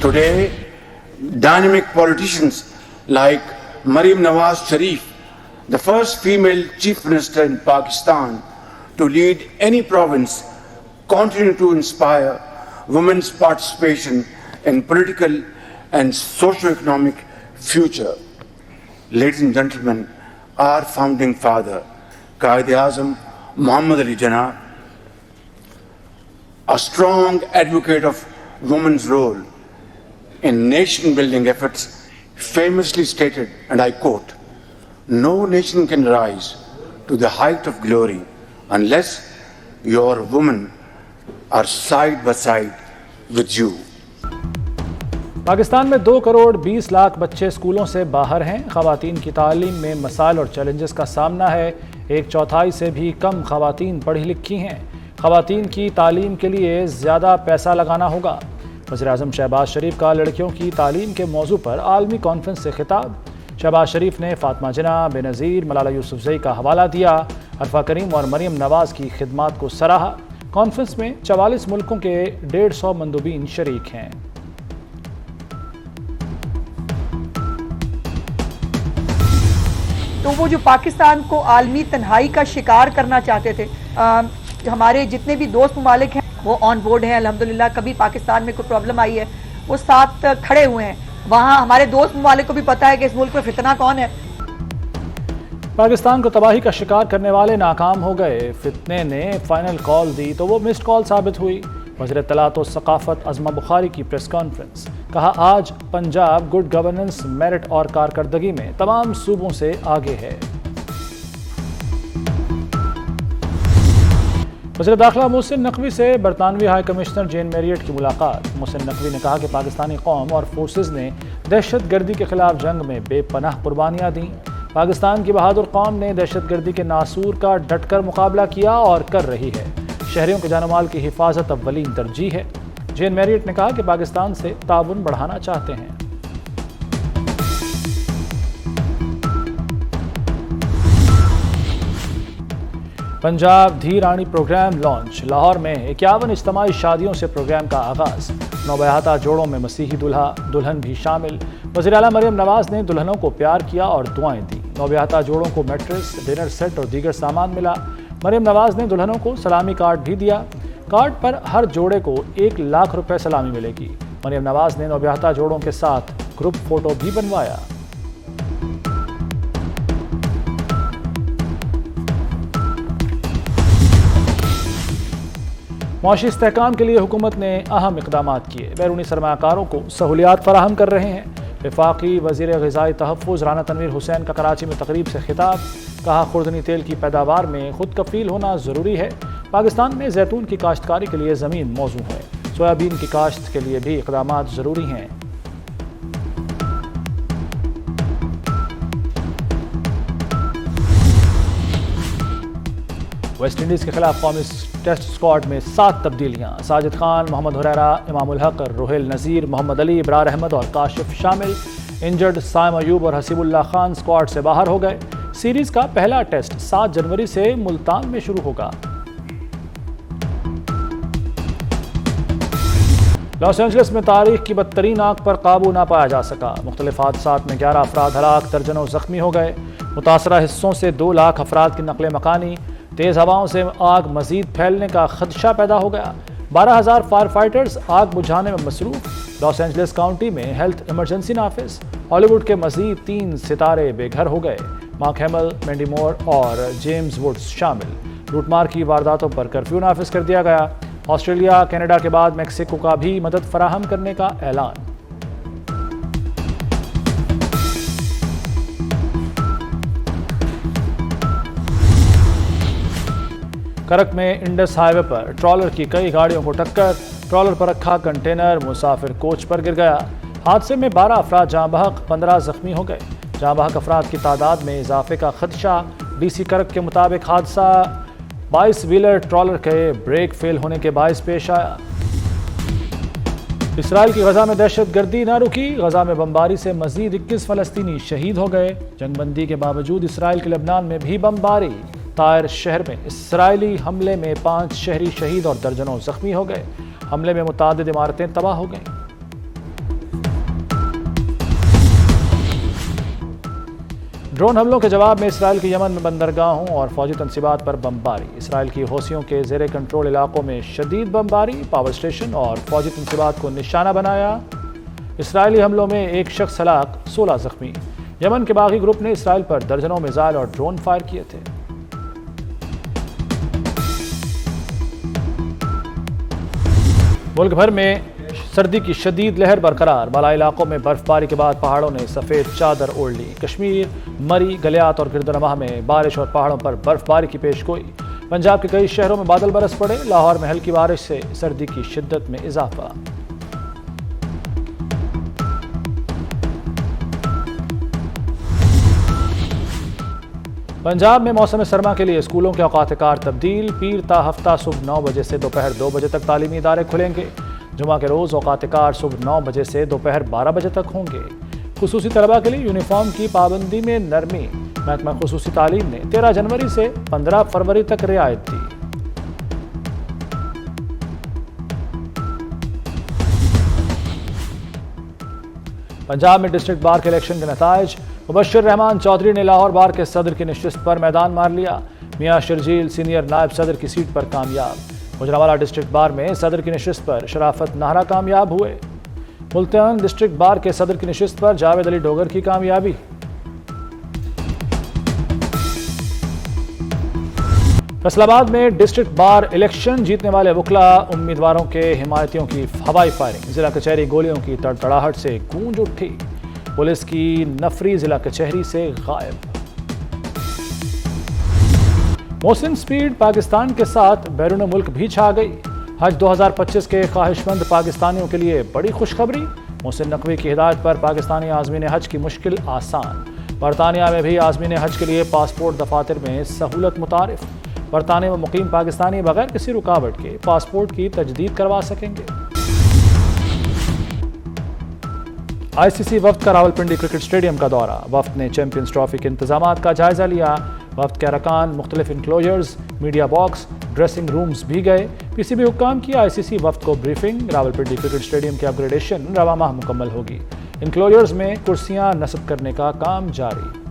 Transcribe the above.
Today, dynamic politicians like Maryam Nawaz Sharif, the first female chief minister in Pakistan to lead any province, continue to inspire women's participation in political and socio-economic future. Ladies and gentlemen, our founding father, Quaid-e-Azam Muhammad Ali Jinnah, a strong advocate of women's role in nation-building efforts, famously stated, and I quote, "No nation can rise to the height of glory unless your women are side by side with you." Pakistan میں 2 کروڑ 20 لاکھ بچے اسکولوں سے باہر ہیں. خواتین کی تعلیم میں مسائل اور چیلنجز کا سامنا ہے. 1/4 سے بھی کم خواتین پڑھی لکھی ہیں. خواتین کی تعلیم کے لیے زیادہ پیسہ لگانا ہوگا. وزیراعظم شہباز شریف کا لڑکیوں کی تعلیم کے موضوع پر عالمی کانفرنس سے خطاب. شہباز شریف نے فاطمہ جناح، بے نظیر، ملالہ یوسفزئی کا حوالہ دیا. عرفہ کریم اور مریم نواز کی خدمات کو سراہا. کانفرنس میں 44 ملکوں کے 150 مندوبین شریک ہیں. تو وہ جو پاکستان کو عالمی تنہائی کا شکار کرنا چاہتے تھے، ہمارے جتنے بھی دوست ممالک ہیں وہ آن بورڈ ہیں الحمدللہ. کبھی پاکستان میں کوئی پرابلم آئی ہے وہ ساتھ کھڑے ہوئے ہیں. وہاں ہمارے دوست ممالک کو بھی پتہ ہے کہ اس ملک میں فتنہ کون ہے. پاکستان کو تباہی کا شکار کرنے والے ناکام ہو گئے. فتنے نے فائنل کال دی تو وہ مسڈ کال ثابت ہوئی. وزیر اطلاعات و ثقافت عظمہ بخاری کی پریس کانفرنس. کہا آج پنجاب گڈ گورننس، میرٹ اور کارکردگی میں تمام صوبوں سے آگے ہے. وزیر داخلہ محسن نقوی سے برطانوی ہائی کمشنر جین میریٹ کی ملاقات. محسن نقوی نے کہا کہ پاکستانی قوم اور فورسز نے دہشت گردی کے خلاف جنگ میں بے پناہ قربانیاں دیں. پاکستان کی بہادر قوم نے دہشت گردی کے ناسور کا ڈٹ کر مقابلہ کیا اور کر رہی ہے. شہریوں کے جان و مال کی حفاظت اولین ترجیح ہے. جین میریٹ نے کہا کہ پاکستان سے تعاون بڑھانا چاہتے ہیں. پنجاب دھی رانی پروگرام لانچ. لاہور میں 51 اجتماعی شادیوں سے پروگرام کا آغاز. نوبیاحتہ جوڑوں میں مسیحی دلہا دلہن بھی شامل. وزیر اعلیٰ مریم نواز نے دلہنوں کو پیار کیا اور دعائیں دی. نوبیاحتہ جوڑوں کو میٹرس، ڈنر سیٹ اور دیگر سامان ملا. مریم نواز نے دلہنوں کو سلامی کارڈ بھی دیا. کارڈ پر ہر جوڑے کو 1 لاکھ روپے سلامی ملے گی. مریم نواز نے نوبیاحتہ جوڑوں کے ساتھ گروپ فوٹو بھی بنوایا. معاشی استحکام کے لیے حکومت نے اہم اقدامات کیے. بیرونی سرمایہ کاروں کو سہولیات فراہم کر رہے ہیں. وفاقی وزیر غذائی تحفظ رانا تنویر حسین کا کراچی میں تقریب سے خطاب. کہا خوردنی تیل کی پیداوار میں خود کفیل ہونا ضروری ہے. پاکستان میں زیتون کی کاشتکاری کے لیے زمین موزوں ہے. سویابین کی کاشت کے لیے بھی اقدامات ضروری ہیں. ویسٹ انڈیز کے خلاف قومی ٹیسٹ اسکواڈ میں 7 تبدیلیاں. ساجد خان، محمد حریرہ، امام الحق، روہیل نذیر، محمد علی، ابرار احمد اور کاشف شامل. انجرڈ سائم ایوب اور حسیب اللہ خان اسکواڈ سے باہر ہو گئے. سیریز کا پہلا ٹیسٹ 7 جنوری سے ملتان میں شروع ہوگا. لاس اینجلس میں تاریخ کی بدترین آگ پر قابو نہ پایا جا سکا. مختلف حادثات میں 11 افراد ہلاک، درجنوں زخمی ہو گئے. متاثرہ حصوں سے 2 لاکھ افراد کی نقل مکانی. تیز ہواؤں سے آگ مزید پھیلنے کا خدشہ پیدا ہو گیا. 12,000 فائر فائٹرز آگ بجھانے میں مصروف. لاس اینجلس کاؤنٹی میں ہیلتھ ایمرجنسی نافذ. ہالی ووڈ کے مزید 3 ستارے بے گھر ہو گئے. مارک ہیمل، مینڈی مور اور جیمز ووڈز شامل. لوٹ مار کی وارداتوں پر کرفیو نافذ کر دیا گیا. آسٹریلیا، کینیڈا کے بعد میکسیکو کا بھی مدد فراہم کرنے کا اعلان. کرک میں انڈس ہائی وے پر ٹرالر کی کئی گاڑیوں کو ٹکر. ٹرالر پر رکھا کنٹینر مسافر کوچ پر گر گیا. حادثے میں 12 افراد جاں بحق، 15 زخمی ہو گئے. جاں بحق افراد کی تعداد میں اضافے کا خدشہ. ڈی سی کرک کے مطابق حادثہ 22 ویلر ٹرالر کے بریک فیل ہونے کے باعث پیش آیا. اسرائیل کی غزہ میں دہشت گردی نہ رکی. غزہ میں بمباری سے مزید 21 فلسطینی شہید ہو گئے. جنگ بندی کے باوجود اسرائیل کے لبنان میں بھی بمباری. طائر شہر میں اسرائیلی حملے میں 5 شہری شہید اور درجنوں زخمی ہو گئے. حملے میں متعدد عمارتیں تباہ ہو گئیں. ڈرون حملوں کے جواب میں اسرائیل کی یمن میں بندرگاہوں اور فوجی تنصیبات پر بمباری. اسرائیل کی حوثیوں کے زیر کنٹرول علاقوں میں شدید بمباری, پاور اسٹیشن اور فوجی تنصیبات کو نشانہ بنایا. اسرائیلی حملوں میں ایک شخص ہلاک, 16 زخمی. یمن کے باغی گروپ نے اسرائیل پر درجنوں میزائل اور ڈرون فائر کیے تھے. ملک بھر میں سردی کی شدید لہر برقرار. بالائی علاقوں میں برف باری کے بعد پہاڑوں نے سفید چادر اوڑھ لی. کشمیر, مری, گلیات اور گردنواہ میں بارش اور پہاڑوں پر برف باری کی پیش گوئی. پنجاب کے کئی شہروں میں بادل برس پڑے. لاہور میں ہلکی بارش سے سردی کی شدت میں اضافہ. پنجاب میں موسم سرما کے لیے اسکولوں کے اوقات کار تبدیل. پیر تا ہفتہ صبح 9 بجے سے دوپہر 2 بجے تک تعلیمی ادارے کھلیں گے. جمعہ کے روز اوقات کار صبح 9 بجے سے دوپہر 12 بجے تک ہوں گے. خصوصی طلباء کے لیے یونیفارم کی پابندی میں نرمی. محکمہ خصوصی تعلیم نے 13 جنوری سے 15 فروری تک رعایت دی. پنجاب میں ڈسٹرکٹ بار کے الیکشن کے نتائج. مبشر رحمان چودھری نے لاہور بار کے صدر کی نشست پر میدان مار لیا. میاں شرجیل سینئر نائب صدر کی سیٹ پر کامیاب. گوجرانوالہ ڈسٹرکٹ بار میں صدر کی نشست پر شرافت نہرا کامیاب ہوئے. ملتان ڈسٹرکٹ بار کے صدر کی نشست پر جاوید علی ڈوگر کی کامیابی. فیصل آباد میں ڈسٹرکٹ بار الیکشن جیتنے والے وکلاء امیدواروں کے حمایتیوں کی ہوائی فائرنگ. ضلع کچہری گولیوں کی تڑتڑاہٹ سے گونج اٹھی. پولیس کی نفری ضلع کچہری سے غائب. محسن سپیڈ پاکستان کے ساتھ بیرون ملک بھی چھا گئی. حج 2025 کے خواہش مند پاکستانیوں کے لیے بڑی خوشخبری. محسن نقوی کی ہدایت پر پاکستانی عازمین حج کی مشکل آسان. برطانیہ میں بھی عازمین حج کے لیے پاسپورٹ دفاتر میں سہولت متعارف. برطانیہ میں مقیم پاکستانی بغیر کسی رکاوٹ کے پاسپورٹ کی تجدید کروا سکیں گے. آئی سی سی وفد کا راولپنڈی کرکٹ اسٹیڈیم کا دورہ. وفد نے چیمپئنز ٹرافی کے انتظامات کا جائزہ لیا. وفد کے ارکان مختلف انکلوجرز, میڈیا باکس, ڈریسنگ رومز بھی گئے. پی سی بی حکام کی آئی سی سی وفد کو بریفنگ. راولپنڈی کرکٹ اسٹیڈیم کی اپ گریڈیشن رواں ماہ مکمل ہوگی. انکلوجرز میں کرسیاں نصب کرنے کا کام جاری.